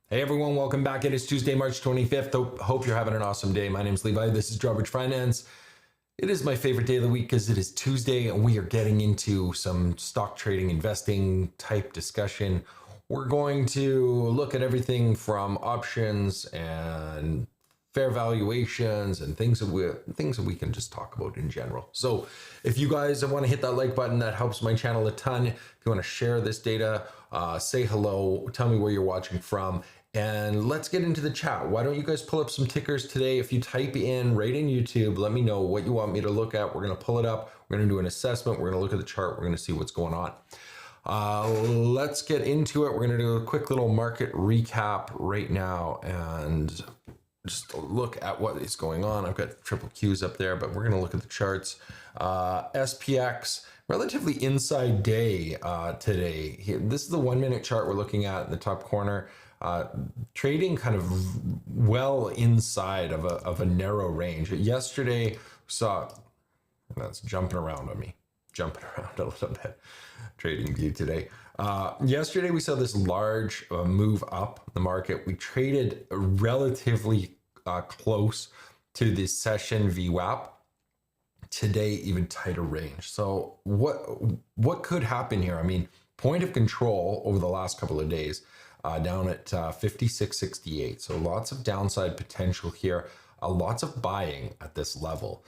Hey everyone, welcome back. It is Tuesday, March 25th. Hope you're having an awesome day. My name is Levi. This is Drawbridge Finance. It is my favorite day of the week because it is Tuesday and we are getting into some stock trading, investing type discussion. We're going to look at everything from options and fair valuations and things that we can just talk about in general. So if you guys want to hit that like button, that helps my channel a ton. If you want to share this data, say hello, tell me where you're watching from, and let's get into the chat. Why don't you guys pull up some tickers today? If you type in right in YouTube, let me know what you want me to look at. We're going to pull it up. We're going to do an assessment. We're going to look at the chart. We're going to see what's going on. Let's get into it. We're going to do a quick little market recap right now and just look at what is going on. I've got triple Qs up there, but we're going to look at the charts. SPX, relatively inside day today. This is the 1 minute chart we're looking at in the top corner. Trading kind of well inside of a narrow range. Yesterday, saw that's jumping around on me, jumping around a little bit. Trading view today. Yesterday, we saw this large move up the market. We traded relatively close to the session VWAP. Today, even tighter range. So what could happen here? I mean, point of control over the last couple of days, down at 56.68. So lots of downside potential here. Lots of buying at this level.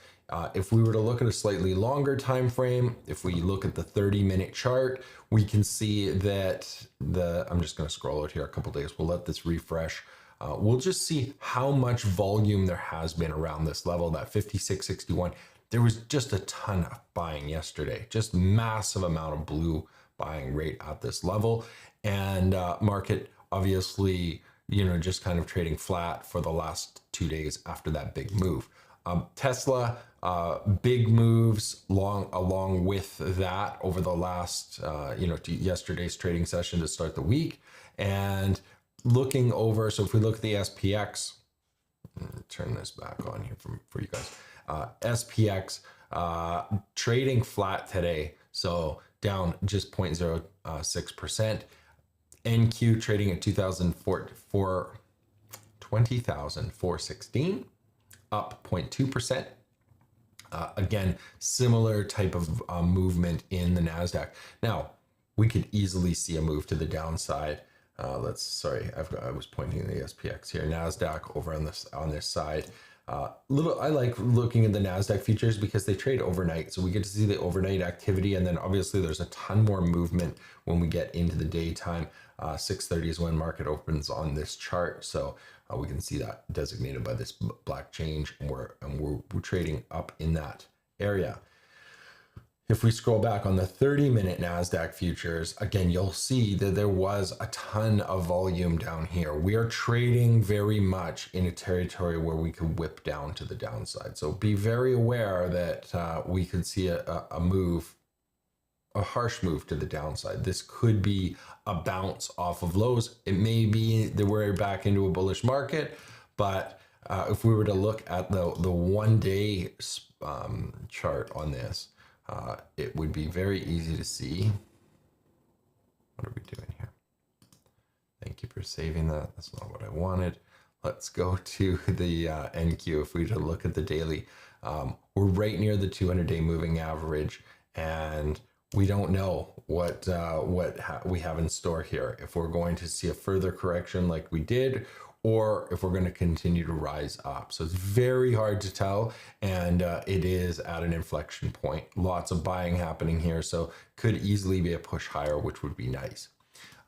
If we were to look at a slightly longer time frame, if we look at the 30-minute chart, we can see that I'm just going to scroll out here a couple days. We'll let this refresh. We'll just see how much volume there has been around this level, that 56.61. There was just a ton of buying yesterday, just massive amount of blue buying rate at this level. And market obviously, just kind of trading flat for the last 2 days after that big move. Tesla, big moves along with that over the last, yesterday's trading session to start the week. And looking over, so if we look at the SPX, turn this back on here for you guys. SPX trading flat today, so down just 0.06%. NQ trading at 20,416, up 0.2%. Again, similar type of movement in the NASDAQ. Now, we could easily see a move to the downside. I was pointing to the SPX here. NASDAQ over on this side. I like looking at the NASDAQ futures because they trade overnight. So we get to see the overnight activity. And then obviously there's a ton more movement when we get into the daytime. 6:30 is when market opens on this chart. So we can see that designated by this black change, and we're trading up in that area. If we scroll back on the 30-minute NASDAQ futures, again, you'll see that there was a ton of volume down here. We are trading very much in a territory where we could whip down to the downside. So be very aware that we could see a harsh move to the downside. This could be a bounce off of lows. It may be that we're back into a bullish market, but if we were to look at the 1 day chart on this, it would be very easy to see. What are we doing here? Thank you for saving that. That's not what I wanted. Let's go to the NQ. If we were to look at the daily, we're right near the 200-day moving average, and we don't know what we have in store here. If we're going to see a further correction like we did, or if we're going to continue to rise up. So it's very hard to tell, and it is at an inflection point. Lots of buying happening here, so could easily be a push higher, which would be nice.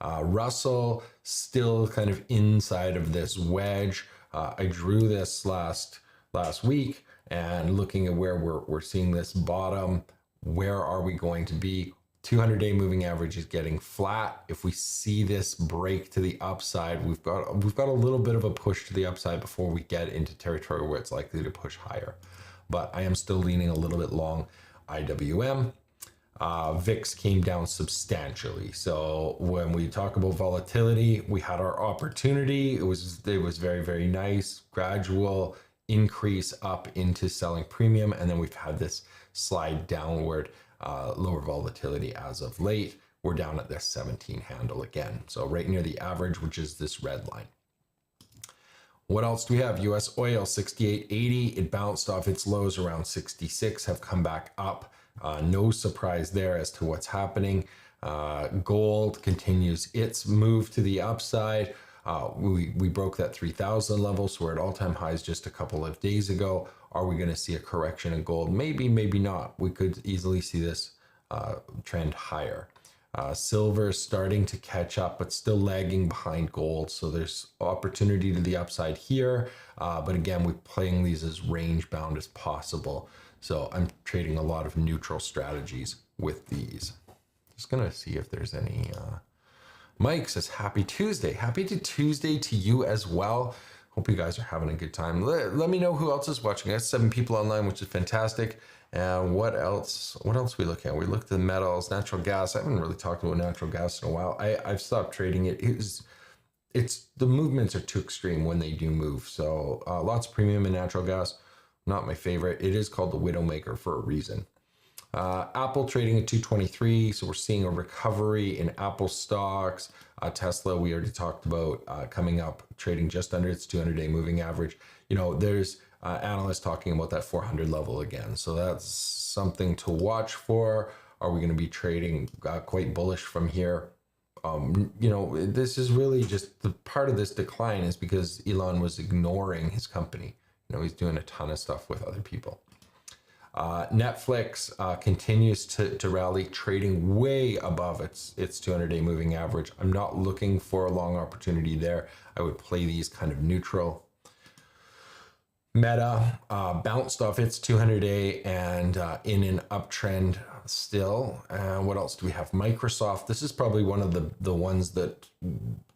Russell still kind of inside of this wedge. I drew this last week, and looking at where we're seeing this bottom, where are we going to be? 200-day moving average is getting flat. If we see this break to the upside, we've got a little bit of a push to the upside before we get into territory where it's likely to push higher. But I am still leaning a little bit long IWM. VIX came down substantially. So when we talk about volatility, we had our opportunity. It was very, very nice, gradual increase up into selling premium, and then we've had this slide downward. Lower volatility as of late. We're down at this 17 handle again. So right near the average, which is this red line. What else do we have? US oil 68.80. It bounced off its lows around 66, have come back up. No surprise there as to what's happening. Gold continues its move to the upside. We broke that 3,000 level, so we're at all-time highs just a couple of days ago. Are we going to see a correction in gold? Maybe, maybe not. We could easily see this trend higher. Silver is starting to catch up, but still lagging behind gold. So there's opportunity to the upside here. But again, we're playing these as range bound as possible. So I'm trading a lot of neutral strategies with these. Just going to see if there's any. Mike says, happy Tuesday. Happy Tuesday to you as well. Hope you guys are having a good time. Let me know who else is watching. I have 7 people online, which is fantastic. And what else? What else we look at? We looked at metals, natural gas. I haven't really talked about natural gas in a while. I've stopped trading it. It's the movements are too extreme when they do move. So lots of premium in natural gas. Not my favorite. It is called the Widowmaker for a reason. Apple trading at 223, so we're seeing a recovery in Apple stocks. Tesla, we already talked about, coming up, trading just under its 200-day moving average. You know, there's analysts talking about that 400 level again, so that's something to watch for. Are we going to be trading quite bullish from here? You know, this is really just the part of this decline is because Elon was ignoring his company. You know, he's doing a ton of stuff with other people. Netflix continues to rally, trading way above its 200-day moving average. I'm not looking for a long opportunity there. I would play these kind of neutral. Meta bounced off its 200-day and in an uptrend still. What else do we have? Microsoft. This is probably one of the ones that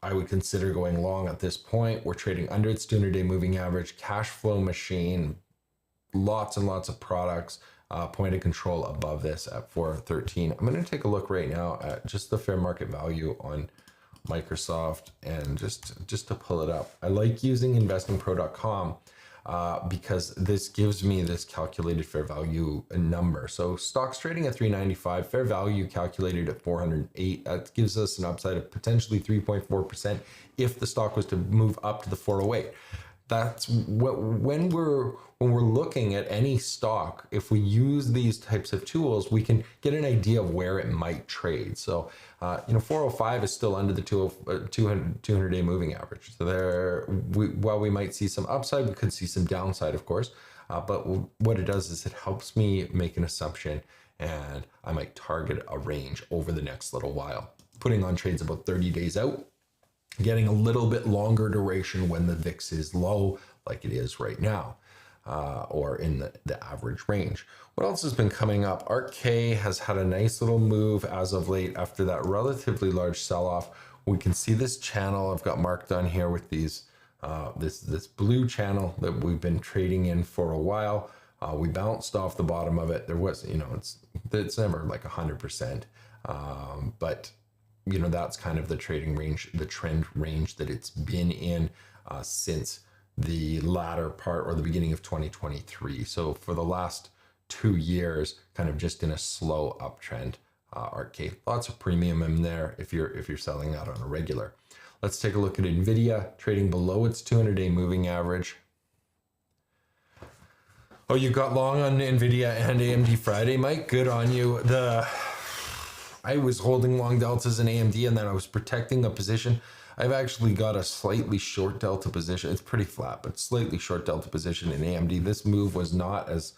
I would consider going long at this point. We're trading under its 200-day moving average. Cash flow machine. Lots and lots of products, point of control above this at 413. I'm going to take a look right now at just the fair market value on Microsoft and just to pull it up. I like using investingpro.com because this gives me this calculated fair value number. So stocks trading at 395, fair value calculated at 408. That gives us an upside of potentially 3.4% if the stock was to move up to the 408. That's what when we're looking at any stock, if we use these types of tools, we can get an idea of where it might trade. So, you know, 405 is still under the 200-day moving average. So while we might see some upside, we could see some downside, of course. But what it does is it helps me make an assumption, and I might target a range over the next little while, putting on trades about 30 days out. Getting a little bit longer duration when the VIX is low, like it is right now, or in the average range. What else has been coming up? ARK-K has had a nice little move as of late after that relatively large sell-off. We can see this channel I've got marked on here with these this blue channel that we've been trading in for a while. We bounced off the bottom of it. There was, you know, it's never like 100%, but you know, that's kind of the trading range, the trend range that it's been in since the latter part or the beginning of 2023. So for the last 2 years, kind of just in a slow uptrend. ARK-K, lots of premium in there if you're selling that on a regular. Let's take a look at Nvidia trading below its 200-day moving average. Oh, you got long on Nvidia and AMD Friday, Mike. Good on you. I was holding long deltas in AMD and then I was protecting a position. I've actually got a slightly short delta position. It's pretty flat, but slightly short delta position in AMD. This move was not as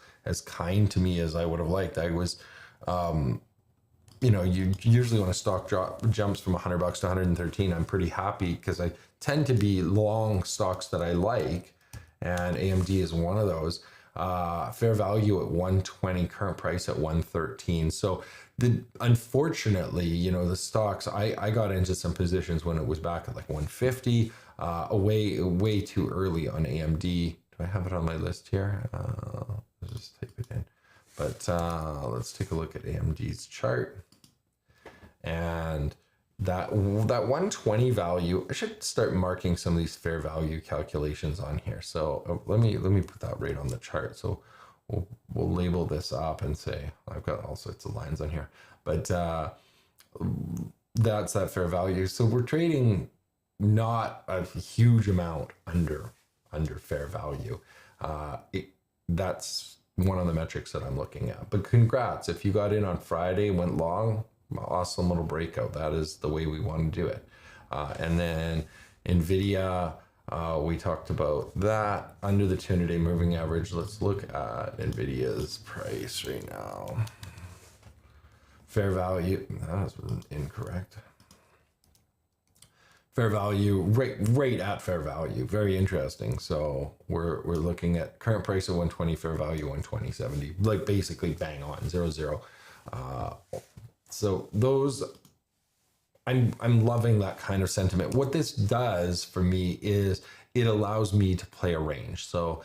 kind to me as I would have liked. I was, you know, you usually when a stock jumps from $100 to 113, I'm pretty happy because I tend to be long stocks that I like, and AMD is one of those. Fair value at 120, current price at 113. So unfortunately, you know, the stocks, I got into some positions when it was back at like 150, way too early on AMD. Do I have it on my list here? Let's just type it in. But let's take a look at AMD's chart. And that 120 value, I should start marking some of these fair value calculations on here. So let me put that right on the chart. So we'll label this up and say, I've got all sorts of lines on here, but that's that fair value. So we're trading not a huge amount under under fair value. That's one of the metrics that I'm looking at. But congrats, if you got in on Friday, went long, awesome little breakout. That is the way we want to do it. And then NVIDIA, we talked about that under the 200-day moving average. Let's look at NVIDIA's price right now. Fair value, that was incorrect. Fair value, right at fair value. Very interesting. So we're looking at current price of 120, fair value 120.70, like basically bang on 0.0. So those, I'm loving that kind of sentiment. What this does for me is it allows me to play a range. So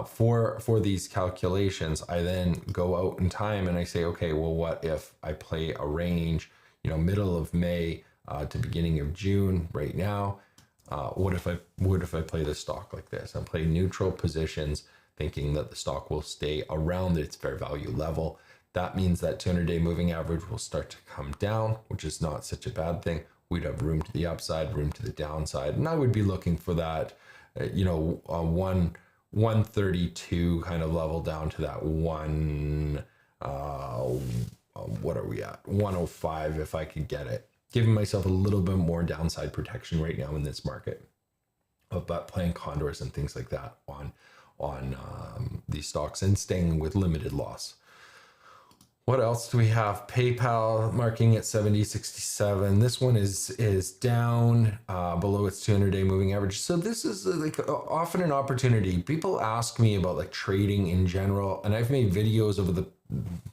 for these calculations, I then go out in time and I say, okay, well, what if I play a range, you know, middle of May to beginning of June right now? What if I play the stock like this? I play neutral positions, thinking that the stock will stay around its fair value level. That means that 200-day moving average will start to come down, which is not such a bad thing. We'd have room to the upside, room to the downside, and I would be looking for that, 132 kind of level down to that what are we at? 105 if I could get it. Giving myself a little bit more downside protection right now in this market, but playing condors and things like that on these stocks and staying with limited loss. What else do we have? PayPal marking at 70.67. This one is down below its 200-day moving average. So this is like often an opportunity. People ask me about like trading in general, and I've made videos over the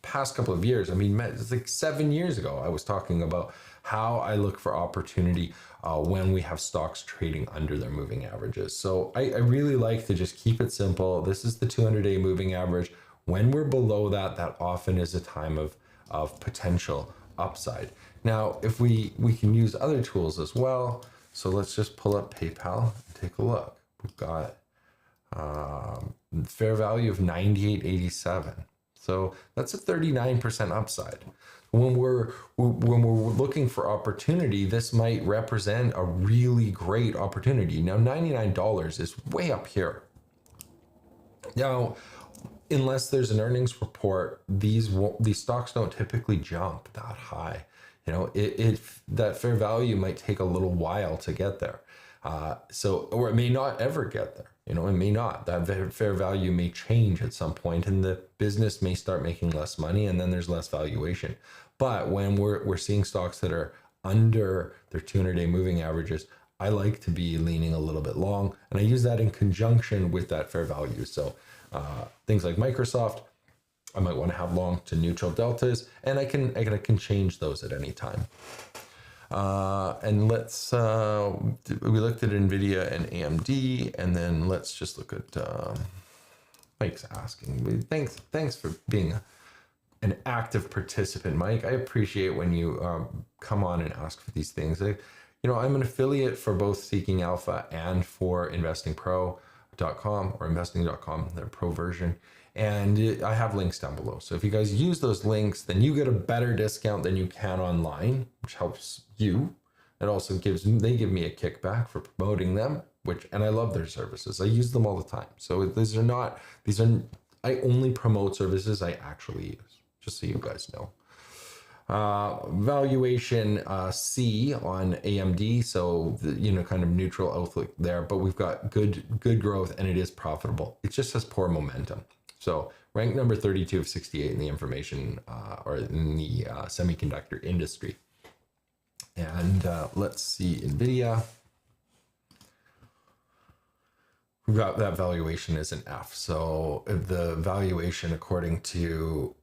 past couple of years. I mean, it's like 7 years ago, I was talking about how I look for opportunity when we have stocks trading under their moving averages. So I really like to just keep it simple. This is the 200-day moving average. When we're below that, that often is a time of potential upside. Now, if we can use other tools as well. So let's just pull up PayPal and take a look. We've got fair value of 98.87. So that's a 39% upside. When we're looking for opportunity, this might represent a really great opportunity. Now, $99 is way up here. Now, unless there's an earnings report, these stocks don't typically jump that high. You know, that fair value might take a little while to get there. Or it may not ever get there. You know, it may not. That fair value may change at some point, and the business may start making less money, and then there's less valuation. But when we're seeing stocks that are under their 200-day moving averages, I like to be leaning a little bit long, and I use that in conjunction with that fair value. So things like Microsoft, I might want to have long to neutral deltas, and I can change those at any time. And let's we looked at NVIDIA and AMD, and then let's just look at Mike's asking. Thanks for being an active participant, Mike. I appreciate when you come on and ask for these things. I'm an affiliate for both Seeking Alpha and for investingpro.com or investing.com, their pro version. And I have links down below. So if you guys use those links, then you get a better discount than you can online, which helps you. It also they give me a kickback for promoting them, and I love their services. I use them all the time. So I only promote services I actually use, just so you guys know. Valuation C on AMD, so kind of neutral outlook there, but we've got good growth and it is profitable. It just has poor momentum. So rank number 32 of 68 in the information or in the semiconductor industry. And let's see, NVIDIA. We've got that valuation as an F. So the valuation according to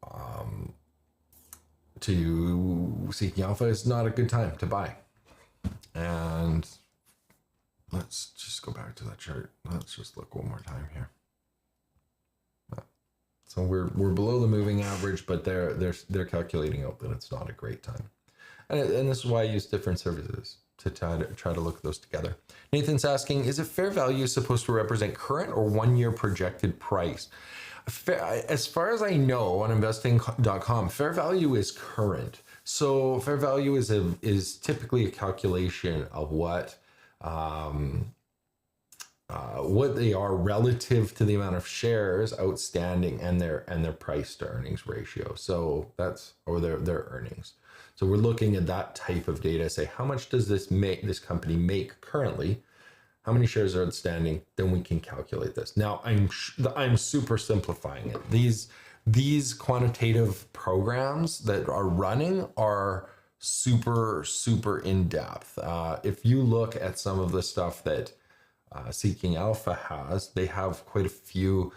Seeking Alpha is not a good time to buy. And let's just go back to that chart. Let's just look one more time here. So we're below the moving average, but they're calculating out that it's not a great time. And this is why I use different services to try to look at those together. Nathan's asking, is a fair value supposed to represent current or 1 year projected price? As far as I know on investing.com, fair value is current. So fair value is typically a calculation of what what they are relative to the amount of shares outstanding and their price to earnings ratio. So that's, or their earnings. So we're looking at that type of data, say how much does this company make currently? How many shares are outstanding? Then we can calculate this. Now I'm super simplifying it. These quantitative programs that are running are super in depth. If you look at some of the stuff that Seeking Alpha has, they have quite a few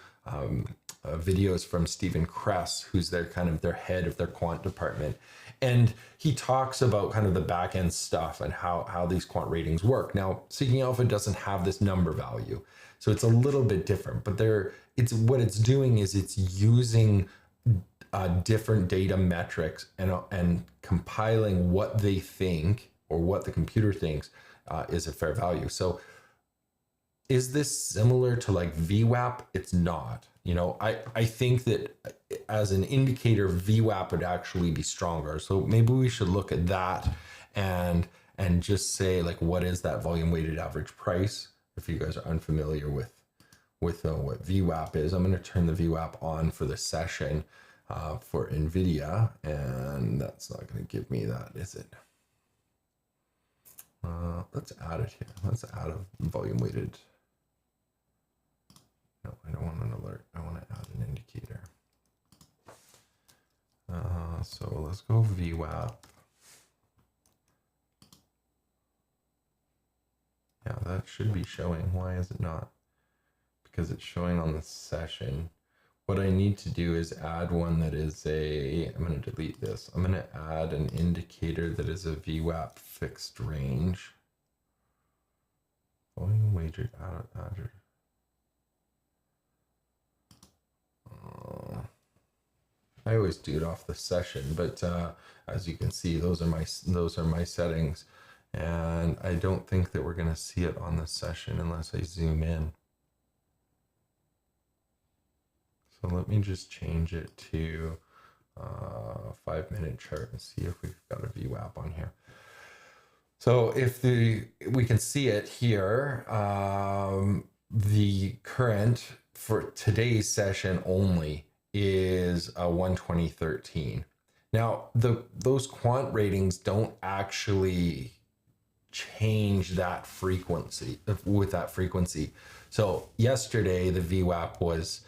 videos from Stephen Kress, who's their head of their quant department. And he talks about kind of the back end stuff and how these quant ratings work. Now, Seeking Alpha doesn't have this number value, so it's a little bit different, but what it's doing is it's using different data metrics and compiling what they think, or what the computer thinks is a fair value. So is this similar to like VWAP? It's not. I think that as an indicator, VWAP would actually be stronger. So maybe we should look at that and just say, like, what is that volume weighted average price? If you guys are unfamiliar with what VWAP is, I'm going to turn the VWAP on for the session for NVIDIA, and that's not going to give me that, is it? Let's add it here. Let's add a volume weighted. No, I don't want an alert. I want to add an indicator. So let's go VWAP. Yeah, that should be showing. Why is it not? Because it's showing on the session. What I need to do is add one that is I'm going to delete this. I'm going to add an indicator that is a VWAP fixed range. Volume weighted average. I always do it off the session, but as you can see, those are my settings, and I don't think that we're going to see it on the session unless I zoom in. So let me just change it to 5-minute chart and see if we've got a VWAP on here. So if we can see it here, the current for today's session only is a 120.13. Now, those quant ratings don't actually change that frequency with that frequency. So yesterday the VWAP was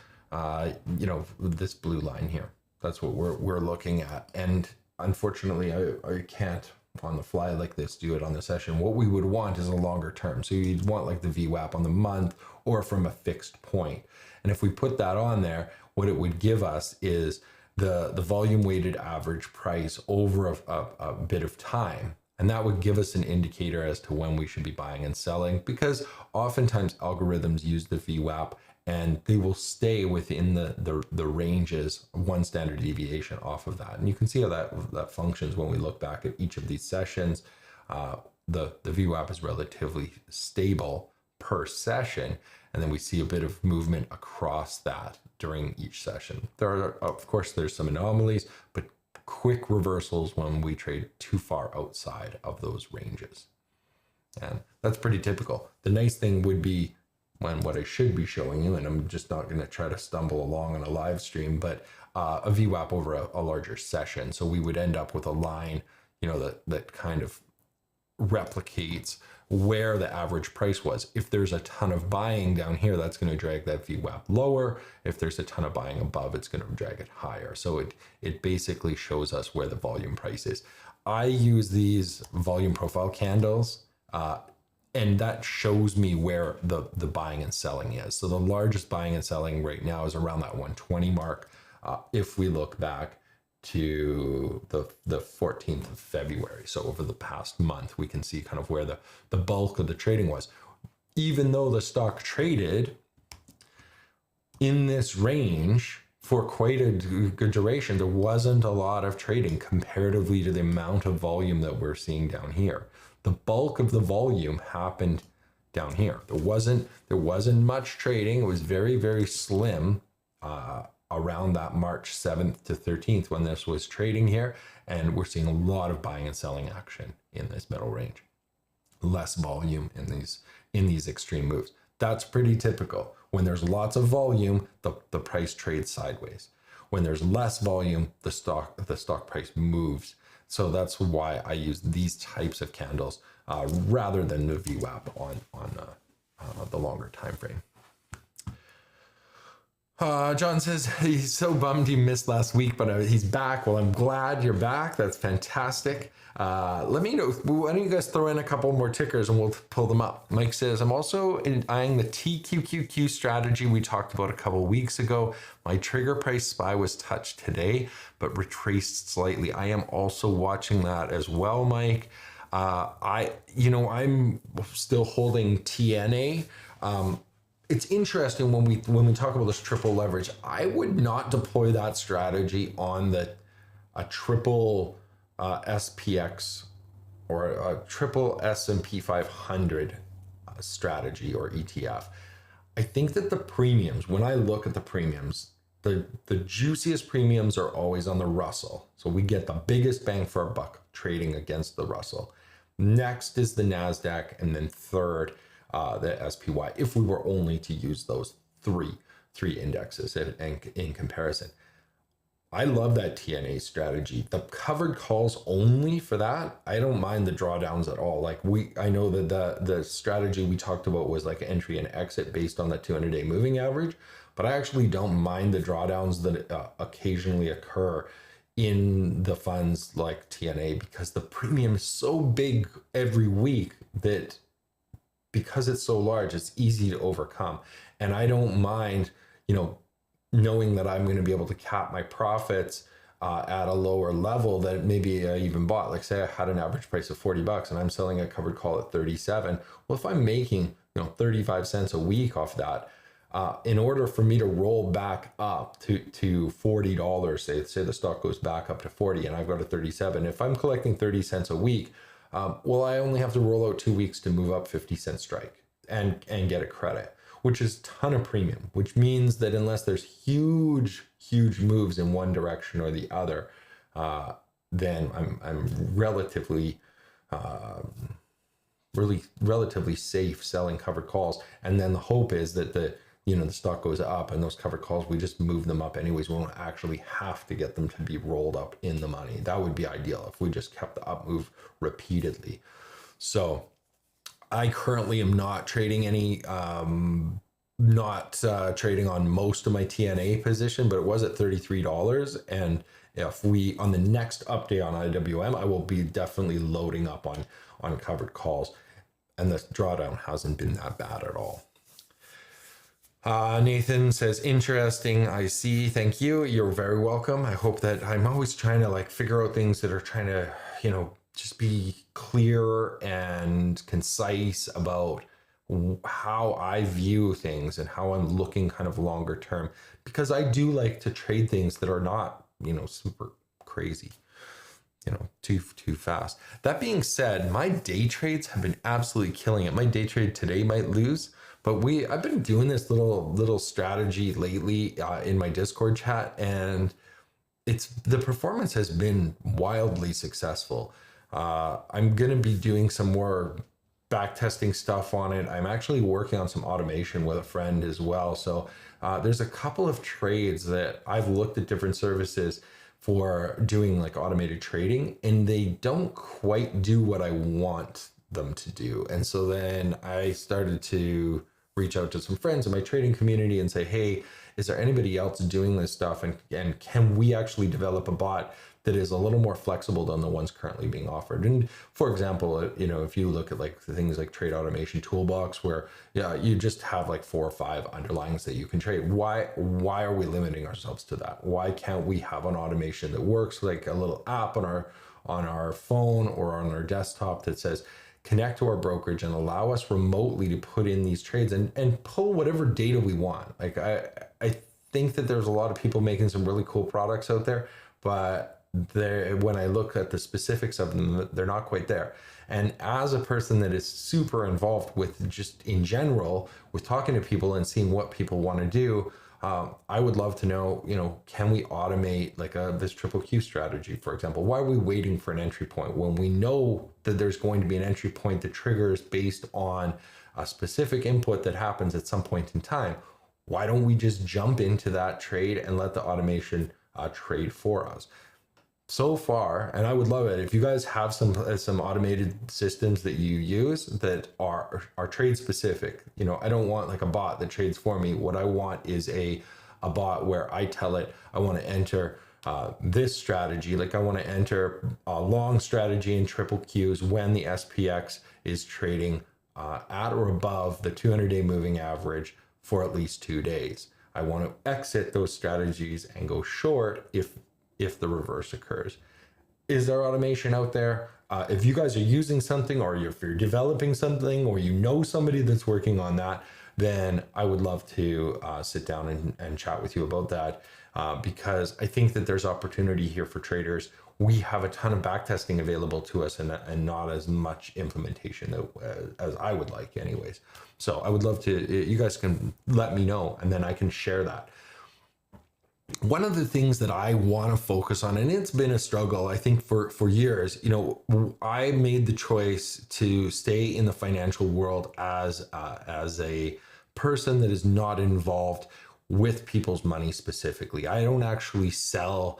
this blue line here. That's what we're looking at. And unfortunately, I can't on the fly like this do it on the session. What we would want is a longer term. So you'd want like the VWAP on the month or from a fixed point. And if we put that on there, what it would give us is the volume weighted average price over a bit of time. And that would give us an indicator as to when we should be buying and selling, because oftentimes algorithms use the VWAP and they will stay within the ranges, one standard deviation off of that. And you can see how that functions when we look back at each of these sessions. The VWAP is relatively stable per session, and then we see a bit of movement across that during each session. There are, of course, there's some anomalies, but quick reversals when we trade too far outside of those ranges. And that's pretty typical. The nice thing would be, when what I should be showing you, and I'm just not going to try to stumble along on a live stream, but a VWAP over a larger session. So we would end up with a line, that kind of replicates where the average price was. If there's a ton of buying down here, that's going to drag that VWAP lower. If there's a ton of buying above, it's going to drag it higher. So it basically shows us where the volume price is. I use these volume profile candles, and that shows me where the buying and selling is. So the largest buying and selling right now is around that 120 mark. If we look back to the 14th of February, so over the past month, we can see kind of where the bulk of the trading was. Even though the stock traded in this range for quite a good duration, there wasn't a lot of trading comparatively to the amount of volume that we're seeing down here. The bulk of the volume happened down here. There wasn't much trading. It was very, very slim around that March 7th to 13th when this was trading here. And we're seeing a lot of buying and selling action in this middle range. Less volume in these extreme moves. That's pretty typical. When there's lots of volume, the price trades sideways. When there's less volume, the stock price moves. So that's why I use these types of candles rather than the VWAP on the longer time frame. John says he's so bummed he missed last week, but he's back. Well, I'm glad you're back. That's fantastic. Let me know. Why don't you guys throw in a couple more tickers and we'll pull them up. Mike says, I'm also eyeing the TQQQ strategy we talked about a couple weeks ago. My trigger price SPY was touched today, but retraced slightly. I am also watching that as well, Mike. I'm still holding TNA. It's interesting when we talk about this triple leverage. I would not deploy that strategy on a triple SPX or a triple S&P 500 strategy or ETF. I think that the premiums, when I look at the premiums, the juiciest premiums are always on the Russell. So we get the biggest bang for our buck trading against the Russell. Next is the NASDAQ, and then third, the SPY, if we were only to use those three indexes in comparison. I love that TNA strategy. The covered calls only for that, I don't mind the drawdowns at all. Like I know that the strategy we talked about was like entry and exit based on the 200-day moving average, but I actually don't mind the drawdowns that occasionally occur in the funds like TNA, because the premium is so big every week that because it's so large, it's easy to overcome. And I don't mind, knowing that I'm going to be able to cap my profits at a lower level that maybe I even bought. Like say I had an average price of $40 and I'm selling a covered call at 37. Well, if I'm making 35 cents a week off that, in order for me to roll back up to $40, say the stock goes back up to 40 and I've got a 37, if I'm collecting 30 cents a week, well, I only have to roll out 2 weeks to move up 50-cent strike and get a credit, which is a ton of premium, which means that unless there's huge moves in one direction or the other, then I'm relatively safe selling covered calls. And then the hope is that the stock goes up and those covered calls, we just move them up anyways. We won't actually have to get them to be rolled up in the money. That would be ideal if we just kept the up move repeatedly. So I currently am not trading any, trading on most of my TNA position, but it was at $33. And if on the next update on IWM, I will be definitely loading up on covered calls. And the drawdown hasn't been that bad at all. Nathan says, interesting. I see. Thank you. You're very welcome. I hope that I'm always trying to figure out things that are trying to, just be clear and concise about how I view things and how I'm looking kind of longer term, because I do like to trade things that are not, super crazy, too fast. That being said, my day trades have been absolutely killing it. My day trade today might lose, but I've been doing this little strategy lately in my Discord chat, and the performance has been wildly successful. I'm going to be doing some more back testing stuff on it. I'm actually working on some automation with a friend as well. So there's a couple of trades that I've looked at different services for doing automated trading, and they don't quite do what I want them to do. And so then I started to reach out to some friends in my trading community and say, hey, is there anybody else doing this stuff? And can we actually develop a bot that is a little more flexible than the ones currently being offered? And for example, if you look at things like Trade Automation Toolbox, where you just have 4 or 5 underlyings that you can trade. Why are we limiting ourselves to that? Why can't we have an automation that works like a little app on our phone or on our desktop that says, connect to our brokerage and allow us remotely to put in these trades and pull whatever data we want? I think that there's a lot of people making some really cool products out there, but when I look at the specifics of them, they're not quite there. And as a person that is super involved with just in general, with talking to people and seeing what people want to do, I would love to know, can we automate this triple Q strategy, for example? Why are we waiting for an entry point when we know that there's going to be an entry point that triggers based on a specific input that happens at some point in time, why don't we just jump into that trade and let the automation trade for us? So far, and I would love it if you guys have some automated systems that you use that are trade specific. You know, I don't want like a bot that trades for me. What I want is a bot where I tell it I want to enter this strategy. Like I want to enter a long strategy in triple Qs when the SPX is trading at or above the 200-day moving average for at least 2 days. I want to exit those strategies and go short if the reverse occurs. Is there automation out there? If you guys are using something, or if you're developing something, or you know somebody that's working on that, then I would love to sit down and chat with you about that, because I think that there's opportunity here for traders. We have a ton of backtesting available to us and not as much implementation as I would like anyways. So I would love to, you guys can let me know and then I can share that. One of the things that I want to focus on, and it's been a struggle, I think for years, you know, I made the choice to stay in the financial world as a person that is not involved with people's money specifically. I don't actually sell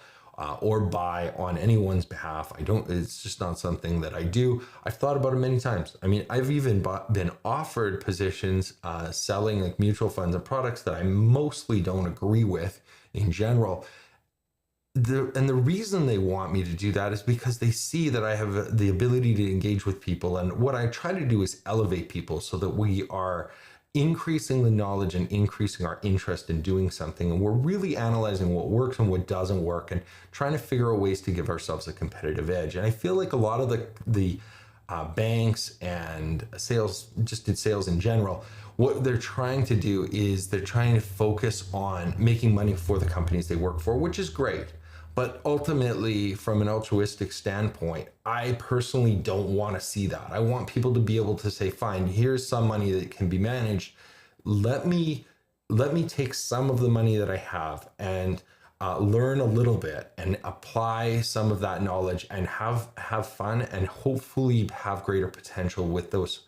or buy on anyone's behalf. It's just not something that I do. I've thought about it many times. I mean, I've even been offered positions selling like mutual funds and products that I mostly don't agree with in general. And the reason they want me to do that is because they see that I have the ability to engage with people. And what I try to do is elevate people so that we are increasing the knowledge and increasing our interest in doing something. And we're really analyzing what works and what doesn't work and trying to figure out ways to give ourselves a competitive edge. And I feel like a lot of the banks and sales in general, what they're trying to do is they're trying to focus on making money for the companies they work for, which is great. But ultimately, from an altruistic standpoint, I personally don't want to see that. I want people to be able to say, fine, here's some money that can be managed. Let me take some of the money that I have and learn a little bit and apply some of that knowledge and have fun and hopefully have greater potential with those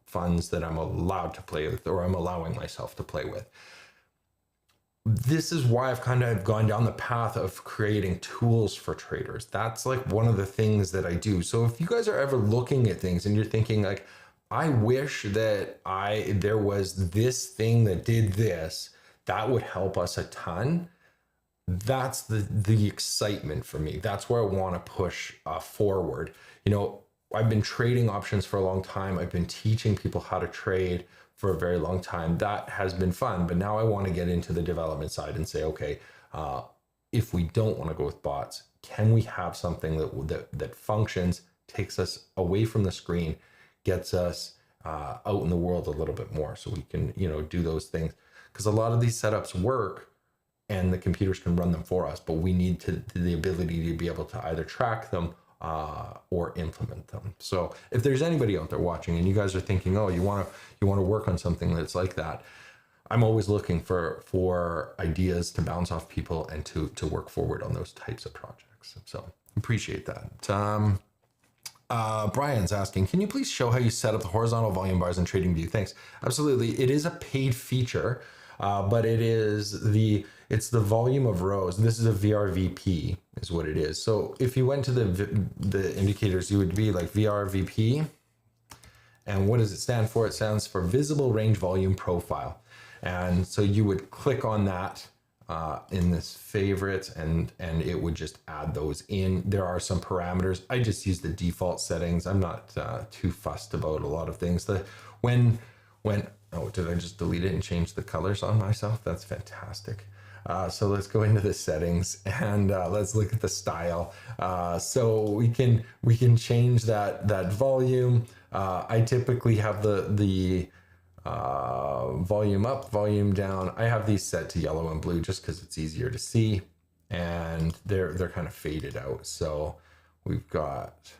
funds that I'm allowed to play with, or I'm allowing myself to play with. This is why I've kind of gone down the path of creating tools for traders. That's like one of the things that I do. So if you guys are ever looking at things and you're thinking like, I wish that there was this thing that did this, that would help us a ton. That's the excitement for me. That's where I want to push forward. You know, I've been trading options for a long time. I've been teaching people how to trade for a very long time. That has been fun, but now I want to get into the development side and say, okay, if we don't want to go with bots, can we have something that functions, takes us away from the screen, gets us out in the world a little bit more, so we can, you know, do those things. Because a lot of these setups work and the computers can run them for us, but we need the ability to be able to either track them or implement them. So if there's anybody out there watching and you guys are thinking, oh, you want to work on something that's like that, I'm always looking for ideas to bounce off people and to work forward on those types of projects. So appreciate that. Brian's asking, can you please show how you set up the horizontal volume bars in TradingView? Thanks. Absolutely. It is a paid feature, but it's the volume of rows. This is a VRVP is what it is. So if you went to the indicators, you would be like VRVP. And what does it stand for? It stands for Visible Range Volume Profile. And so you would click on that in this favorites and it would just add those in. There are some parameters. I just use the default settings. I'm not too fussed about a lot of things. Oh, did I just delete it and change the colors on myself? That's fantastic. So let's go into the settings and let's look at the style. So we can change that volume. I typically have the volume up, volume down. I have these set to yellow and blue just because it's easier to see, and they're kind of faded out. So we've got,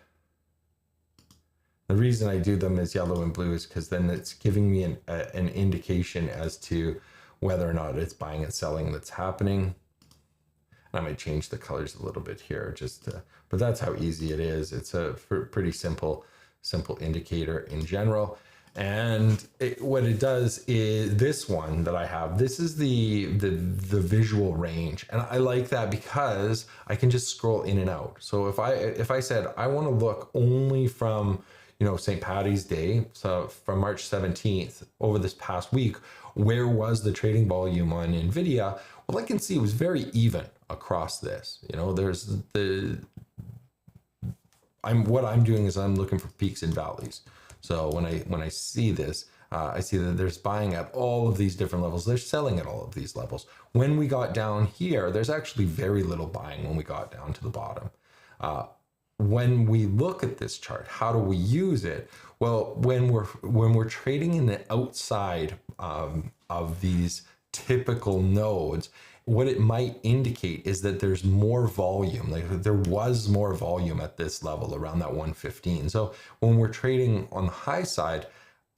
the reason I do them as yellow and blue is because then it's giving me an indication as to whether or not it's buying and selling that's happening. And I might change the colors a little bit here but that's how easy it is. It's a pretty simple indicator in general. And what it does is this one that I have, this is the visual range. And I like that because I can just scroll in and out. So if I said, I want to look only from, St. Patty's Day, so from March 17th over this past week, where was the trading volume on NVIDIA? Well, I can see it was very even across this. There's what I'm doing is I'm looking for peaks and valleys. So when I see this, I see that there's buying at all of these different levels. They're selling at all of these levels. When we got down here, there's actually very little buying when we got down to the bottom. When we look at this chart, how do we use it? Well, when we're trading in the outside of these typical nodes, what it might indicate is that there's more volume. Like there was more volume at this level around that 115. So when we're trading on the high side,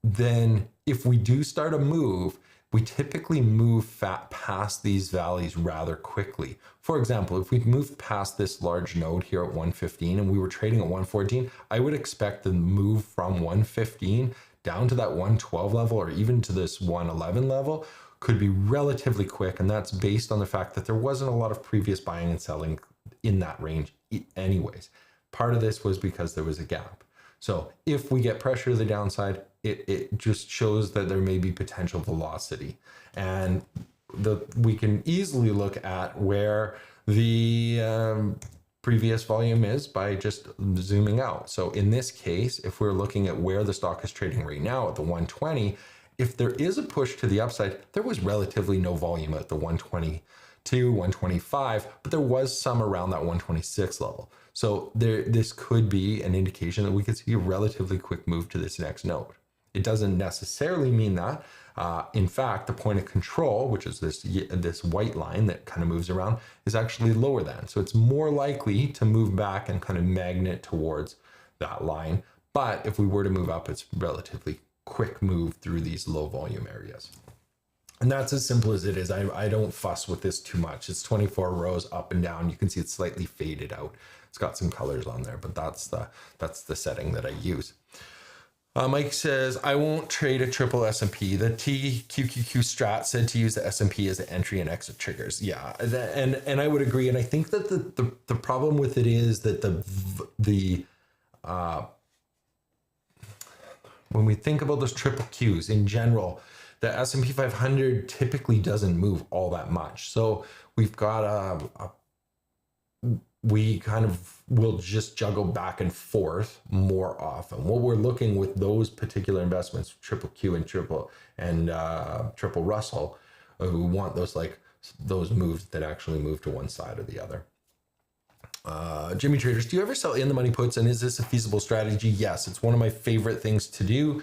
then if we do start a move, we typically move past these valleys rather quickly. For example, if we moved past this large node here at 115 and we were trading at 114, I would expect the move from 115 down to that 112 level or even to this 111 level could be relatively quick, and that's based on the fact that there wasn't a lot of previous buying and selling in that range anyways. Part of this was because there was a gap. So if we get pressure to the downside, it just shows that there may be potential velocity. And we can easily look at where the previous volume is by just zooming out. So in this case, if we're looking at where the stock is trading right now at the 120, if there is a push to the upside, there was relatively no volume at the 122, 125, but there was some around that 126 level. So this could be an indication that we could see a relatively quick move to this next node. It doesn't necessarily mean that. In fact, the point of control, which is this white line that kind of moves around, is actually lower than. So it's more likely to move back and kind of magnet towards that line. But if we were to move up, it's relatively quick move through these low volume areas. And that's as simple as it is. I don't fuss with this too much. It's 24 rows up and down. You can see it's slightly faded out. It's got some colors on there, but that's the setting that I use. Mike says, I won't trade a triple S&P. The TQQQ strat said to use the S&P as the entry and exit triggers. Yeah, and I would agree. And I think that the problem with it is that when we think about those triple Qs in general, the S&P 500 typically doesn't move all that much. So we've got we kind of will just juggle back and forth more often. What we're looking with those particular investments, triple Q and triple Russell, we want those moves that actually move to one side or the other. Jimmy Traders, do you ever sell in the money puts, and is this a feasible strategy? Yes, it's one of my favorite things to do.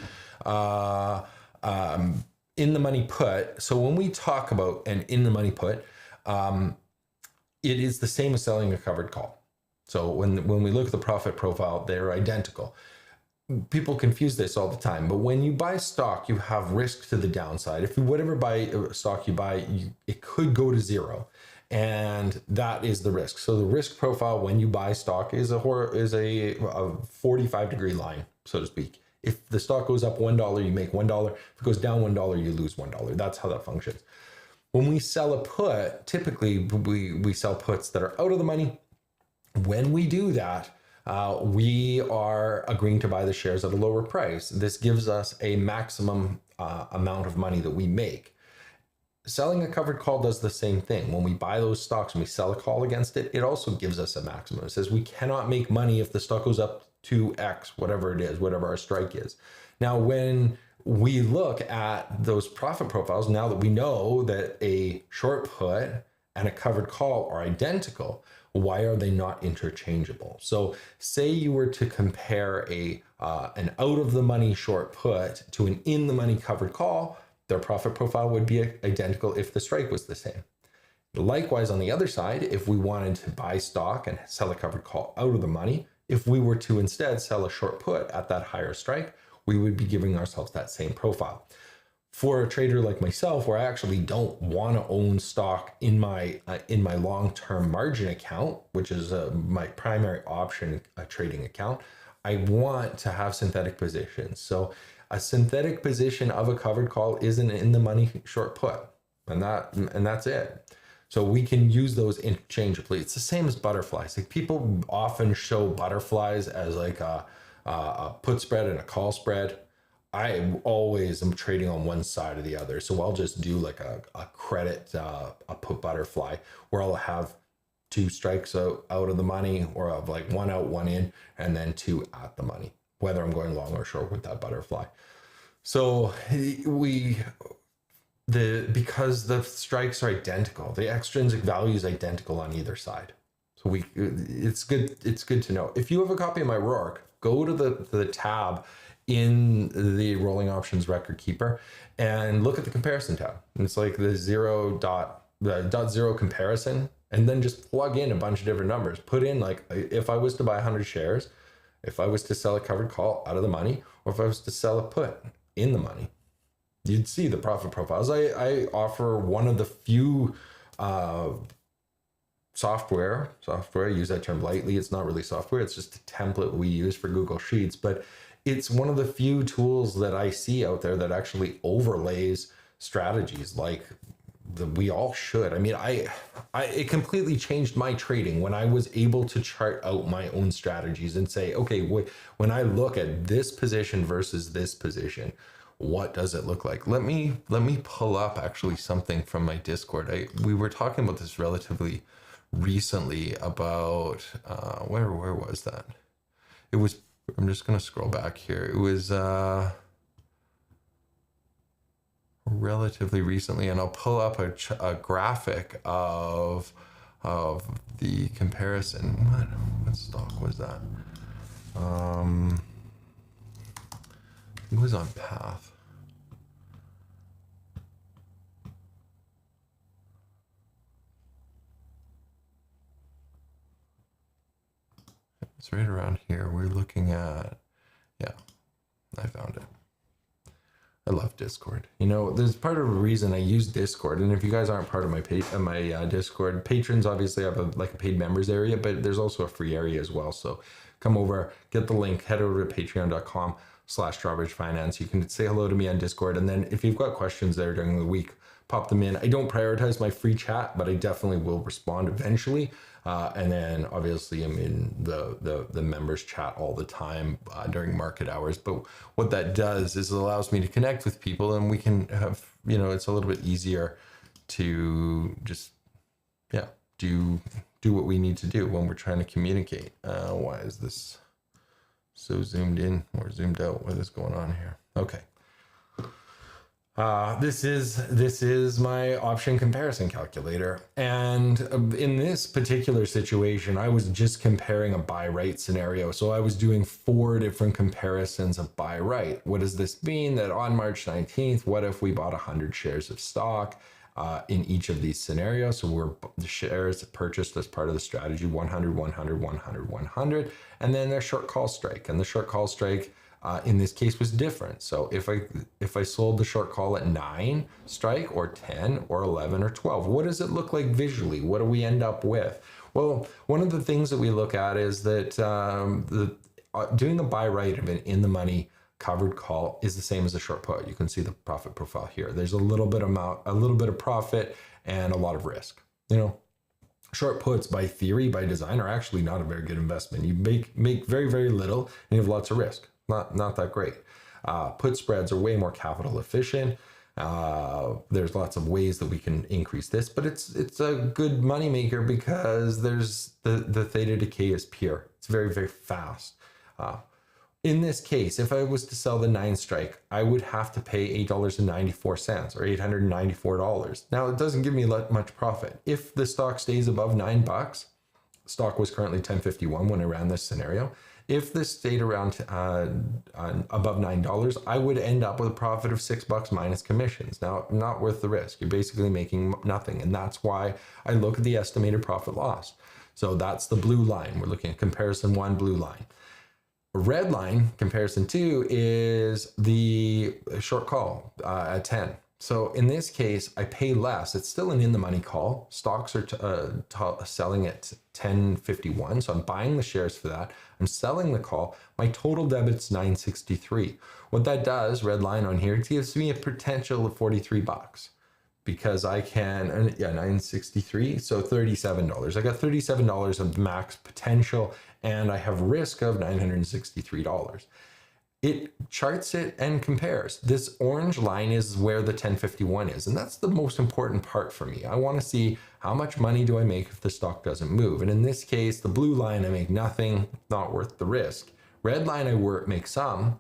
In the money put, so when we talk about an in the money put, it is the same as selling a covered call. So when we look at the profit profile, they're identical. People confuse this all the time, but when you buy stock, you have risk to the downside. If whatever stock you buy, it could go to zero. And that is the risk. So the risk profile when you buy stock is a 45-degree line, so to speak. If the stock goes up $1, you make $1. If it goes down $1, you lose $1. That's how that functions. When we sell a put, typically we sell puts that are out of the money. When we do that, we are agreeing to buy the shares at a lower price. This gives us a maximum amount of money that we make. Selling a covered call does the same thing. When we buy those stocks and we sell a call against it, it also gives us a maximum. It says we cannot make money if the stock goes up to X, whatever it is, whatever our strike is. Now, when we look at those profit profiles, now that we know that a short put and a covered call are identical, why are they not interchangeable? So say you were to compare an out of the money short put to an in the money covered call, their profit profile would be identical if the strike was the same. Likewise, on the other side, if we wanted to buy stock and sell a covered call out of the money, if we were to instead sell a short put at that higher strike, we would be giving ourselves that same profile. For a trader like myself, where I actually don't want to own stock in my long-term margin account, which is my primary option trading account, I want to have synthetic positions. So A synthetic position of a covered call is an in the money short put, and that's it. So we can use those interchangeably. It's the same as butterflies. Like, people often show butterflies as like a put spread and a call spread. I always am trading on one side or the other. So I'll just do like a credit, a put butterfly, where I'll have 2 strikes out of the money, or of like 1 out, 1 in, and then 2 at the money, whether I'm going long or short with that butterfly. So because the strikes are identical, the extrinsic value is identical on either side. So it's good to know. If you have a copy of my Rourke, go to the tab in the rolling options record keeper and look at the comparison tab. And it's like the dot zero comparison, and then just plug in a bunch of different numbers. Put in, like, if I was to buy 100 shares, if I was to sell a covered call out of the money, or if I was to sell a put in the money, you'd see the profit profiles. I offer one of the few software, I use that term lightly. It's not really software. It's just a template we use for Google Sheets, but it's one of the few tools that I see out there that actually overlays strategies like we all should. I mean, it completely changed my trading when I was able to chart out my own strategies and say, okay, when I look at this position versus this position, what does it look like? Let me pull up actually something from my Discord. We were talking about this relatively recently about where was that? It was, I'm just going to scroll back here. It was relatively recently, and I'll pull up a graphic of the comparison. What stock was that? It was on Path. It's right around here. We're looking at, yeah, I found it. I love Discord. You know, there's part of the reason I use Discord, and if you guys aren't part of my Discord, patrons obviously have a paid members area, but there's also a free area as well. So come over, get the link, head over to patreon.com/drawbridgefinance. You can say hello to me on Discord, and then if you've got questions there during the week, pop them in. I don't prioritize my free chat, but I definitely will respond eventually. And then obviously I'm in the members chat all the time during market hours. But what that does is it allows me to connect with people, and we can have, it's a little bit easier to just, do what we need to do when we're trying to communicate. Why is this so zoomed in or zoomed out? What is going on here? Okay. This is my option comparison calculator. And in this particular situation, I was just comparing a buy right scenario. So I was doing 4 different comparisons of buy right. What does this mean? That on March 19th, what if we bought 100 shares of stock in each of these scenarios? So the shares purchased as part of the strategy, 100, 100, 100, 100, and then a short call strike. And the short call strike in this case was different. So if I sold the short call at 9 strike, or 10 or 11 or 12, what does it look like visually? What do we end up with? Well, one of the things that we look at is that doing a buy right of an in the money covered call is the same as a short put. You can see the profit profile here. There's a little bit of profit and a lot of risk. Short puts by theory, by design, are actually not a very good investment. You make very, very little and you have lots of risk. Not that great. Put spreads are way more capital efficient. There's lots of ways that we can increase this, but it's a good money maker because there's the theta decay is pure. It's very, very fast. In this case, if I was to sell the 9 strike, I would have to pay $8.94 or $894. Now, it doesn't give me much profit. If the stock stays above $9, stock was currently 10.51 when I ran this scenario. If this stayed around above $9, I would end up with a profit of $6 minus commissions. Now, not worth the risk. You're basically making nothing. And that's why I look at the estimated profit loss. So that's the blue line. We're looking at comparison 1, blue line. Red line, comparison 2, is the short call at 10. So in this case, I pay less. It's still an in-the-money call. Stocks are selling at 10.51, so I'm buying the shares for that. I'm selling the call. My total debit's 963. What that does, red line on here, it gives me a potential of 43 bucks because I can, 963, so $37. I got $37 of max potential, and I have risk of $963. It charts it and compares. This orange line is where the 1051 is, and that's the most important part for me. I want to see how much money do I make if the stock doesn't move. And in this case, the blue line, I make nothing, not worth the risk. Red line, I make some,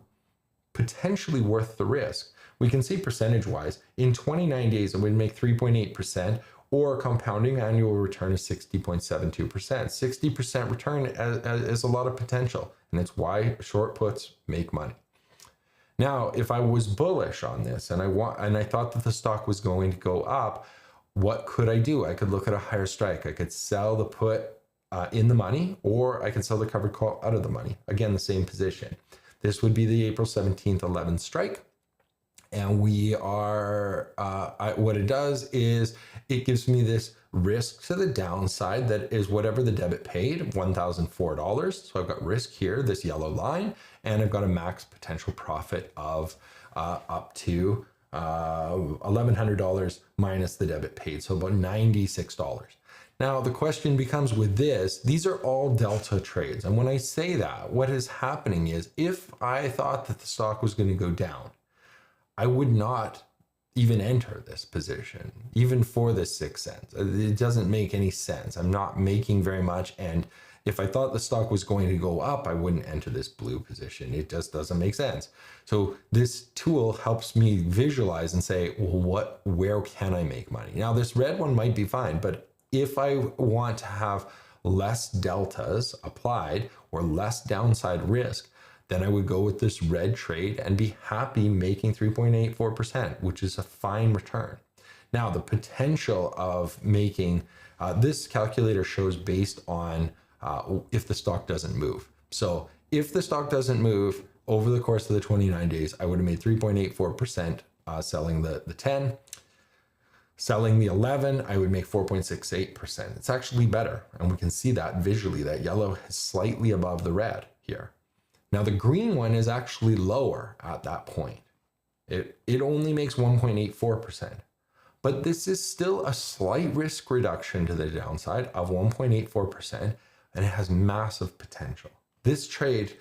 potentially worth the risk. We can see percentage-wise, in 29 days, I would make 3.8%, or compounding annual return is 60.72%. 60% return is a lot of potential, and it's why short puts make money. Now, if I was bullish on this and I thought that the stock was going to go up, what could I do? I could look at a higher strike. I could sell the put in the money, or I could sell the covered call out of the money. Again, the same position. This would be the April 17th, 11th strike. And we are, what it does is it gives me this risk to the downside that is whatever the debit paid, $1,004. So I've got risk here, this yellow line, and I've got a max potential profit of up to $1,100 minus the debit paid. So about $96. Now, the question becomes with this, these are all delta trades. And when I say that, what is happening is if I thought that the stock was going to go down, I would not even enter this position, even for this 6 cents. It doesn't make any sense. I'm not making very much. And if I thought the stock was going to go up, I wouldn't enter this blue position. It just doesn't make sense. So this tool helps me visualize and say, well, where can I make money? Now, this red one might be fine, but if I want to have less deltas applied or less downside risk, then I would go with this red trade and be happy making 3.84%, which is a fine return. Now, the potential of making, this calculator shows based on if the stock doesn't move. So if the stock doesn't move over the course of the 29 days, I would have made 3.84% selling the 10. Selling the 11, I would make 4.68%. It's actually better. And we can see that visually, that yellow is slightly above the red here. Now the green one is actually lower at that point. It only makes 1.84%, but this is still a slight risk reduction to the downside of 1.84%, and it has massive potential. This trade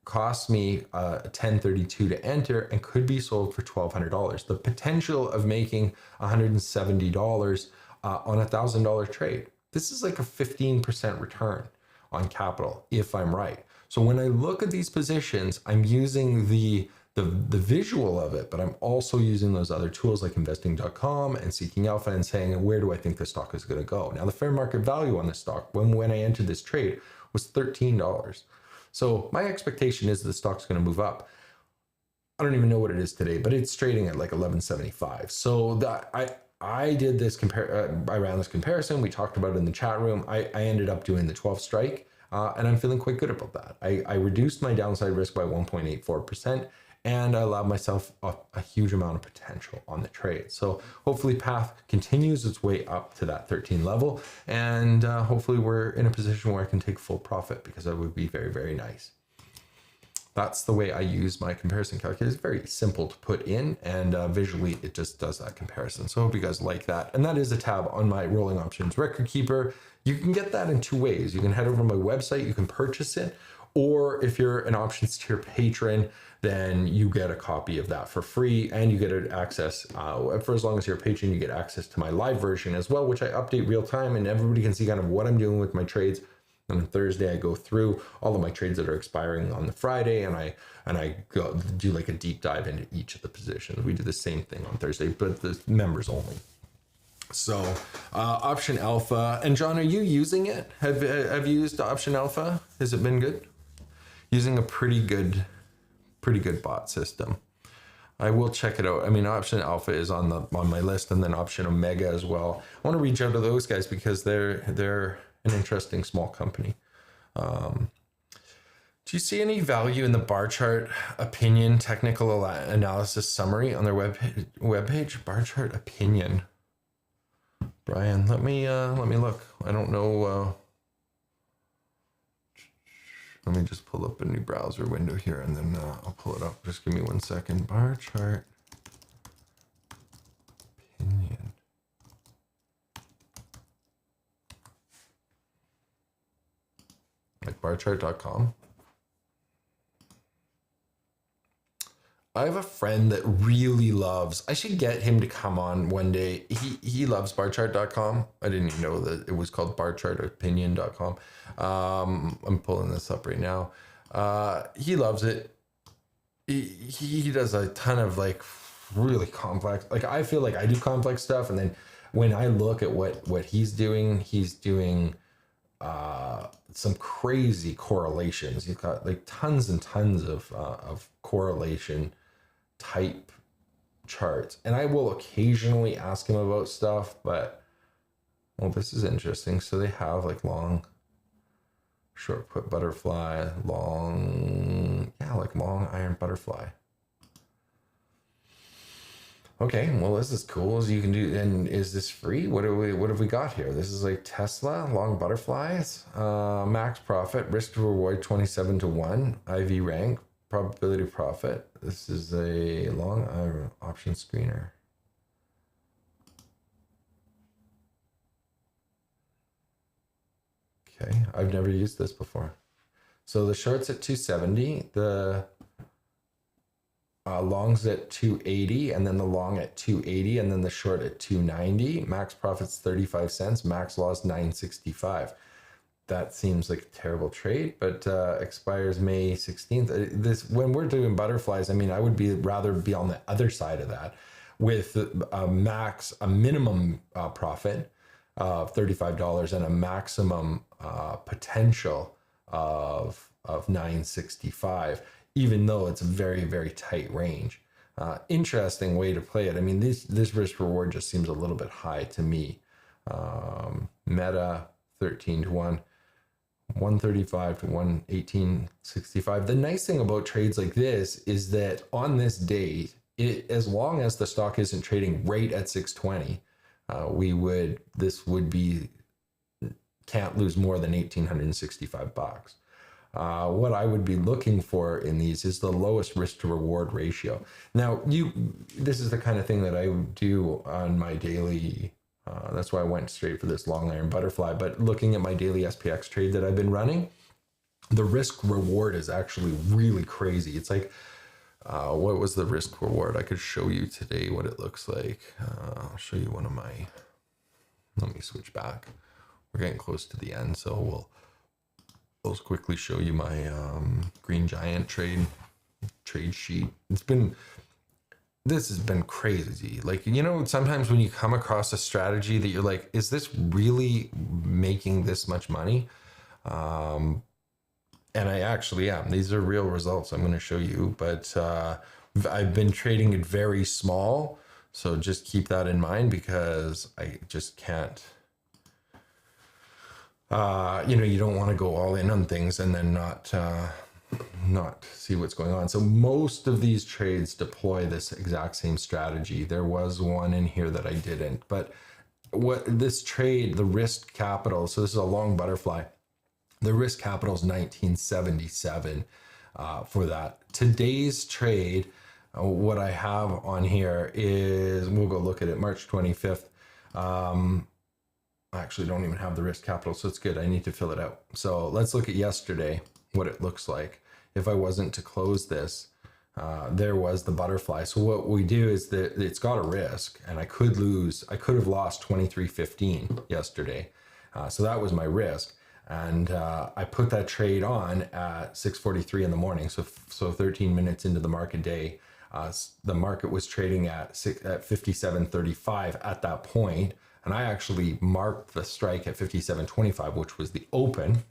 cost me $10.32 to enter and could be sold for $1,200. The potential of making $170 on a $1,000 trade. This is like a 15% return on capital if I'm right. So when I look at these positions, I'm using the visual of it, but I'm also using those other tools like investing.com and Seeking Alpha and saying, where do I think the stock is going to go? Now, the fair market value on the stock when I entered this trade was $13. So my expectation is the stock's going to move up. I don't even know what it is today, but it's trading at like 11.75. So I did this I ran this comparison. We talked about it in the chat room. I ended up doing the 12 strike. And I'm feeling quite good about that. I reduced my downside risk by 1.84%, and I allowed myself a huge amount of potential on the trade. So hopefully path continues its way up to that 13 level, and hopefully we're in a position where I can take full profit, because that would be very, very nice. That's the way I use my comparison calculator. It's very simple to put in, and visually it just does that comparison. So I hope you guys like that. And that is a tab on my rolling options record keeper. You can get that in two ways. You can head over to my website, you can purchase it, or if you're an options tier patron, then you get a copy of that for free, and you get access, for as long as you're a patron, you get access to my live version as well, which I update real time, and everybody can see kind of what I'm doing with my trades. And on Thursday, I go through all of my trades that are expiring on the Friday, and I go do like a deep dive into each of the positions. We do the same thing on Thursday, but the members only. So Option Alpha, and John, are you using it? Have you used Option Alpha? Has it been good? Using a pretty good bot system. I will check it out. I mean, Option Alpha is on my list, and then Option Omega as well. I want to reach out to those guys because they're an interesting small company. Do you see any value in the bar chart opinion technical analysis summary on their webpage? Bar chart opinion. Brian, let me look. I don't know. Let me just pull up a new browser window here and then I'll pull it up. Just give me 1 second. Bar chart opinion. Like barchart.com. I have a friend that really loves, I should get him to come on one day. He loves barchart.com. I didn't even know that it was called barchartopinion.com. I'm pulling this up right now. He loves it. He does a ton of like really complex, like I feel like I do complex stuff. And then when I look at what he's doing some crazy correlations. He's got like tons and tons of correlation type charts, and I will occasionally ask him about stuff, but well, this is interesting. So they have like long short put butterfly, long iron butterfly. Okay, well, this is cool. As you can do, and is this free? What have we got here? This is like Tesla, long butterflies, max profit, risk to reward 27 to 1, IV rank, probability profit. This is a long iron option screener. Okay, I've never used this before. So the short's at 270, the long's at 280, and then the long at 280, and then the short at 290. Max profit's 35 cents, max loss 965. That seems like a terrible trade, but expires May 16th. This, when we're doing butterflies, I mean, I would rather be on the other side of that with a minimum profit of $35 and a maximum potential of 965. Even though it's a very, very tight range. Interesting way to play it. I mean, this risk reward just seems a little bit high to me. Meta 13 to 1, 135 to 118.65. The nice thing about trades like this is that on this date, as long as the stock isn't trading right at 620, can't lose more than $1,865. What I would be looking for in these is the lowest risk to reward ratio. Now, this is the kind of thing that I would do on my daily. That's why I went straight for this long iron butterfly. But looking at my daily SPX trade that I've been running, the risk reward is actually really crazy. It's like, what was the risk reward? I could show you today what it looks like. I'll show you one of my. Let me switch back. We're getting close to the end, so I'll quickly show you my Green Giant trade sheet. This has been crazy. Like, you know, sometimes when you come across a strategy that you're like, is this really making this much money? And I actually am. These are real results I'm going to show you, but I've been trading it very small. So just keep that in mind, because I just can't. You don't want to go all in on things and then not see what's going on. So most of these trades deploy this exact same strategy. There was one in here that I didn't, but what this trade, the risk capital, so this is a long butterfly. The risk capital is 1977 for that. Today's trade, what I have on here is, we'll go look at it, March 25th. I actually don't even have the risk capital, so it's good. I need to fill it out. So let's look at yesterday, what it looks like. If I wasn't to close this, there was the butterfly. So what we do is that it's got a risk, and I could have lost 23.15 yesterday. So that was my risk. And I put that trade on at 6:43 in the morning. So 13 minutes into the market day, the market was trading at 57.35 at that point. And I actually marked the strike at 57.25, which was the open.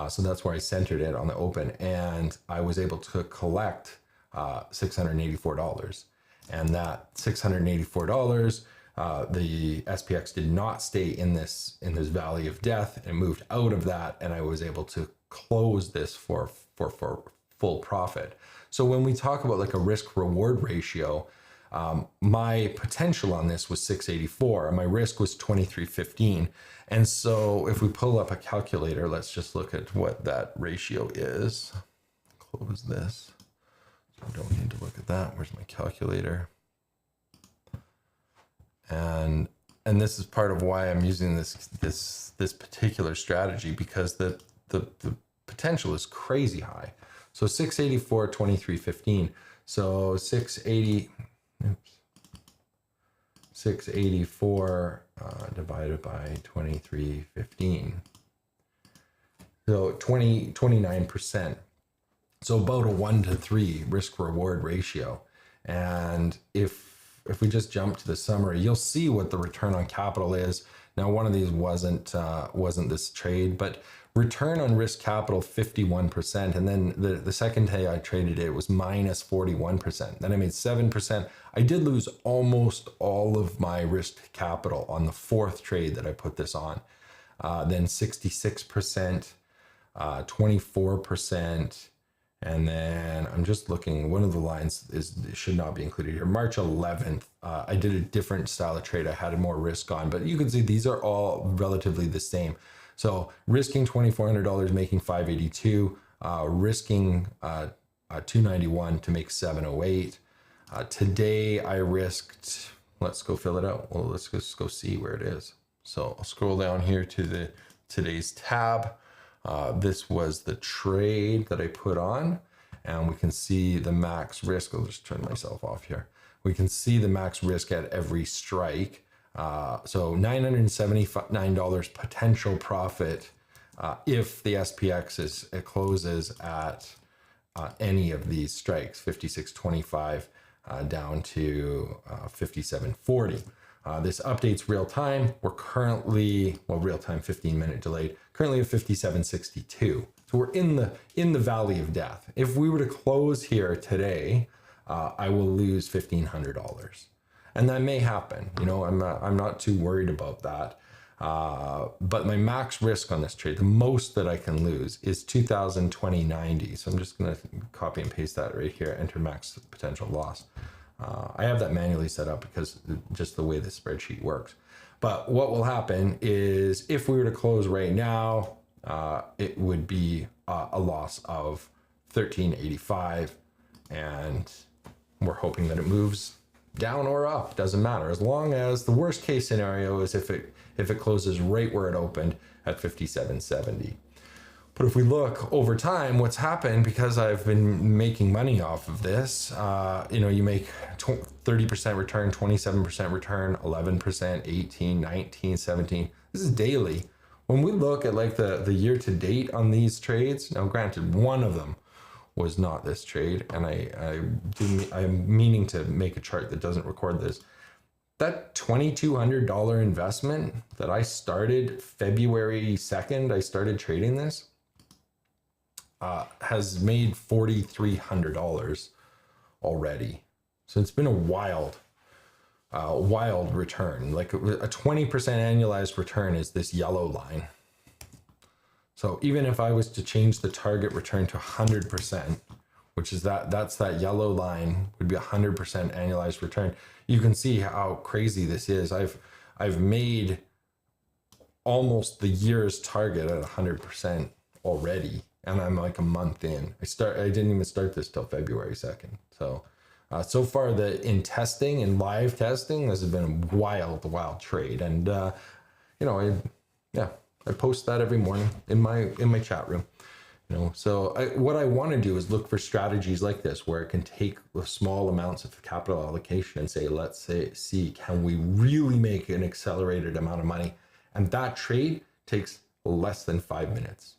So that's where I centered it, on the open. And I was able to collect $684. And that $684, the SPX did not stay in this valley of death. It moved out of that, and I was able to close this for full profit. So when we talk about like a risk reward ratio, my potential on this was 684 and my risk was 2315. And so if we pull up a calculator, let's just look at what that ratio is. Close this. I don't need to look at that. Where's my calculator? And this is part of why I'm using this particular strategy, because the potential is crazy high. So 684, 2315. So 684 divided by 2315. So 29%. So about a 1-to-3 risk reward ratio. And if we just jump to the summary, you'll see what the return on capital is. Now, one of these wasn't this trade, but return on risk capital 51%. And then the second day I traded it was minus 41%. Then I made 7%. I did lose almost all of my risk capital on the fourth trade that I put this on. Then 66%, 24%. And then I'm just looking, one of the lines should not be included here. March 11th, I did a different style of trade. I had more risk on, but you can see these are all relatively the same. So risking $2,400, making $582, risking $291 to make $708. Today I risked, let's go fill it out. Well, let's just go see where it is. So I'll scroll down here to today's tab. This was the trade that I put on, and we can see the max risk. I'll just turn myself off here. We can see the max risk at every strike. So $979 potential profit if the SPX closes at any of these strikes, 56.25 down to 57.40. This updates real time. We're currently, well, real time 15-minute delayed, currently at 57.62. So we're in the valley of death. If we were to close here today, I will lose $1,500. And that may happen. You know, I'm not too worried about that. But my max risk on this trade, the most that I can lose, is 2,020.90. So I'm just going to copy and paste that right here, enter max potential loss. I have that manually set up because just the way the spreadsheet works. But what will happen is if we were to close right now, it would be a loss of $13.85, and we're hoping that it moves down or up. Doesn't matter, as long as the worst case scenario is if it closes right where it opened at 57.70. But if we look over time, what's happened, because I've been making money off of this, you know, you make 30% return, 27% return, 11%, 18, 19, 17. This is daily. When we look at like the year to date on these trades, now granted, one of them was not this trade, and I'm meaning to make a chart that doesn't record this. That $2,200 investment that I started February 2nd, I started trading this, has made $4,300 already. So it's been a wild return. Like a 20% annualized return is this yellow line. So even if I was to change the target return to 100%, which is that's that yellow line, would be 100% annualized return. You can see how crazy this is. I've made almost the year's target at 100% already, and I'm like a month in. I didn't even start this till February 2nd. So so far in testing and live testing, this has been a wild trade. And you know, I post that every morning in my chat room. You know, so what I want to do is look for strategies like this where it can take small amounts of capital allocation and say, see, can we really make an accelerated amount of money? And that trade takes less than 5 minutes.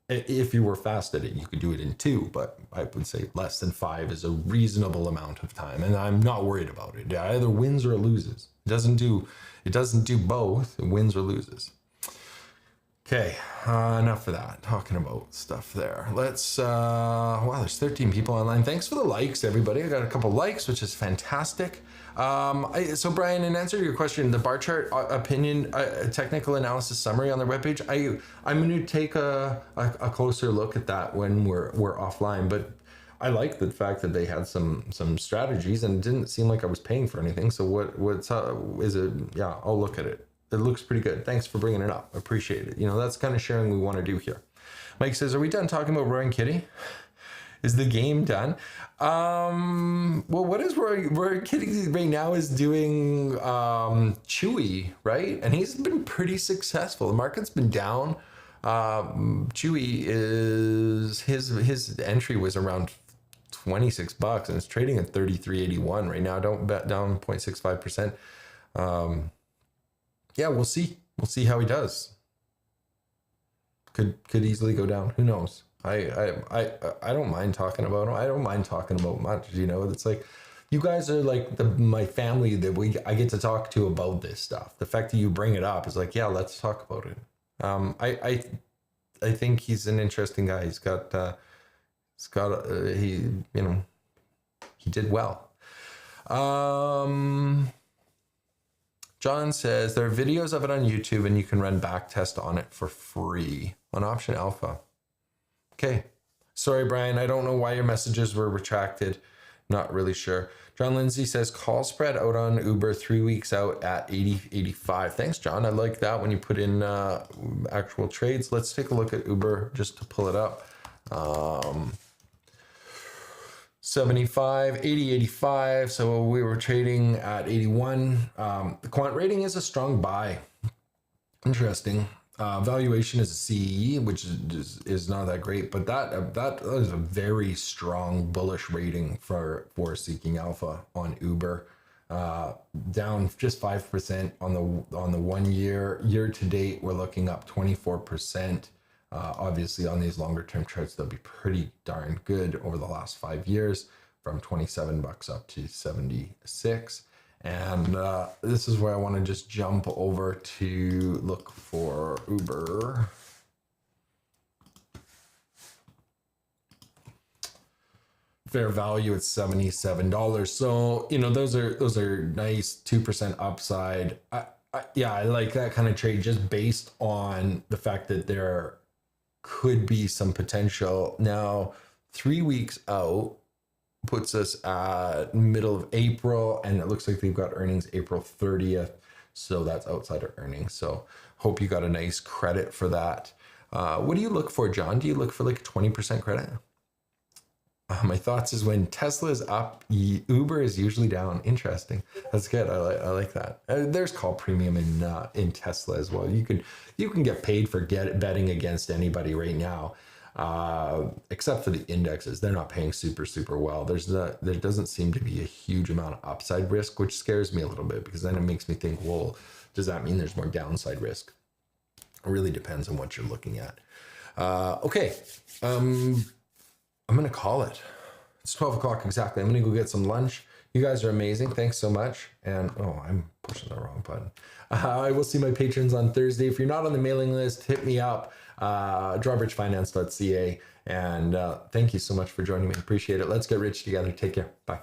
If you were fast at it, you could do it in 2, but I would say less than 5 is a reasonable amount of time. And I'm not worried about it. It either wins or it loses. It doesn't do both. It wins or loses. Okay, enough of that, talking about stuff there. Let's, wow, there's 13 people online. Thanks for the likes, everybody. I got a couple likes, which is fantastic. So Brian, in answer to your question, the bar chart opinion, technical analysis summary on their webpage, I'm going to take a closer look at that when we're offline. But I like the fact that they had some strategies, and it didn't seem like I was paying for anything. So what's is it? Yeah, I'll look at it. It looks pretty good. Thanks for bringing it up. Appreciate it. That's kind of sharing we want to do here. Mike says, "Are we done talking about Roaring Kitty? Is the game done?" Well, what is Roaring Kitty right now is doing Chewy, right? And he's been pretty successful. The market's been down. Chewy is his entry was around $26 and it's trading at 33.81 right now. Don't bet, down 0.65%. Yeah, we'll see how he does. Could easily go down. Who knows? I don't mind talking about him. I don't mind talking about much. It's like you guys are like my family that I get to talk to about this stuff. The fact that you bring it up is like, yeah, let's talk about it. I think he's an interesting guy. He did well. John says there are videos of it on YouTube and you can run back test on it for free on Option Alpha. Okay. Sorry, Brian. I don't know why your messages were retracted. Not really sure. John Lindsay says call spread out on Uber 3 weeks out at 80.85. Thanks, John. I like that when you put in actual trades. Let's take a look at Uber just to pull it up. 75, 80, 85. So we were trading at 81. The quant rating is a strong buy. Interesting. Valuation is a CE, which is not that great, but that is a very strong bullish rating for Seeking Alpha on Uber. Down just 5% on the 1 year. Year to date, we're looking up 24%. Obviously, on these longer term charts, they'll be pretty darn good over the last 5 years, from $27 up to 76. And this is where I want to just jump over to look for Uber. Fair value at $77. So, those are nice 2% upside. I like that kind of trade just based on the fact that there could be some potential. Now, 3 weeks out puts us at middle of April, and it looks like they've got earnings April 30th. So that's outside of earnings. So hope you got a nice credit for that. What do you look for, John? Do you look for like a 20% credit? My thoughts is when Tesla is up, Uber is usually down. Interesting. That's good. I like that. There's call premium in Tesla as well. You can get paid for betting against anybody right now, except for the indexes. They're not paying super well. There doesn't seem to be a huge amount of upside risk, which scares me a little bit because then it makes me think, well, does that mean there's more downside risk? It really depends on what you're looking at. Okay. I'm going to call it. It's 12 o'clock exactly. I'm going to go get some lunch. You guys are amazing. Thanks so much. And, I'm pushing the wrong button. I will see my patrons on Thursday. If you're not on the mailing list, hit me up, drawbridgefinance.ca. And thank you so much for joining me. Appreciate it. Let's get rich together. Take care. Bye.